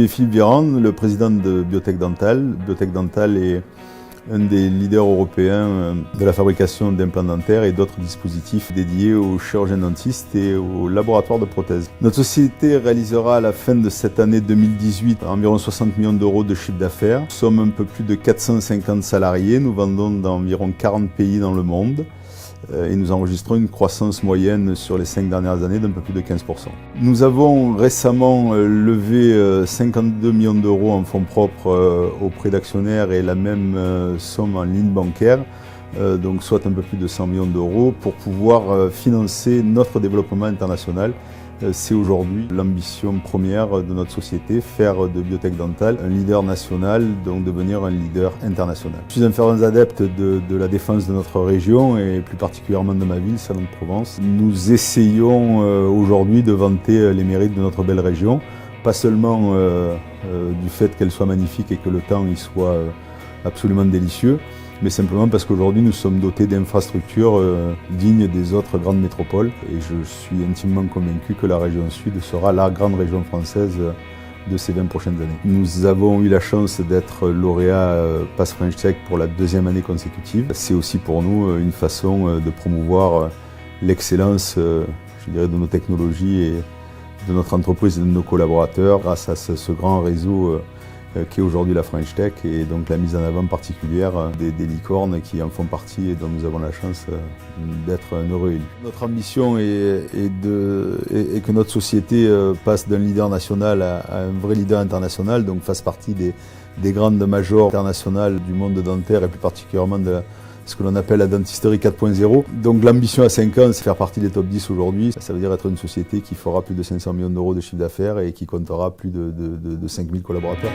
suis Philippe Virand, le président de Biotech Dental. Biotech Dental est un des leaders européens de la fabrication d'implants dentaires et d'autres dispositifs dédiés aux chirurgiens dentistes et aux laboratoires de prothèses. Notre société réalisera à la fin de cette année 2018 environ 60 millions d'euros de chiffre d'affaires. Nous sommes un peu plus de 450 salariés, nous vendons dans environ 40 pays dans le monde et nous enregistrons une croissance moyenne sur les 5 dernières années d'un peu plus de 15%. Nous avons récemment levé 52 millions d'euros en fonds propres auprès d'actionnaires et la même somme en ligne bancaire, donc soit un peu plus de 100 millions d'euros pour pouvoir financer notre développement international. C'est aujourd'hui l'ambition première de notre société, faire de Biotech Dental un leader national, donc devenir un leader international. Je suis un fervent adepte de la défense de notre région et plus particulièrement de ma ville, Salon-de-Provence. Nous essayons aujourd'hui de vanter les mérites de notre belle région, pas seulement du fait qu'elle soit magnifique et que le temps y soit absolument délicieux, mais simplement parce qu'aujourd'hui nous sommes dotés d'infrastructures dignes des autres grandes métropoles et je suis intimement convaincu que la région Sud sera la grande région française de ces 20 prochaines années. Nous avons eu la chance d'être lauréat Pass French Tech pour la 2e année consécutive. C'est aussi pour nous une façon de promouvoir l'excellence je dirais, de nos technologies et de notre entreprise et de nos collaborateurs grâce à ce grand réseau qui est aujourd'hui la French Tech et donc la mise en avant particulière des licornes qui en font partie et dont nous avons la chance d'être un heureux élu. Notre ambition est que notre société passe d'un leader national à un vrai leader international, donc fasse partie des grandes majors internationales du monde dentaire et plus particulièrement de ce que l'on appelle la dentisterie 4.0. Donc l'ambition à 5 ans, c'est faire partie des top 10 aujourd'hui. Ça veut dire être une société qui fera plus de 500 millions d'euros de chiffre d'affaires et qui comptera plus de 5000 collaborateurs.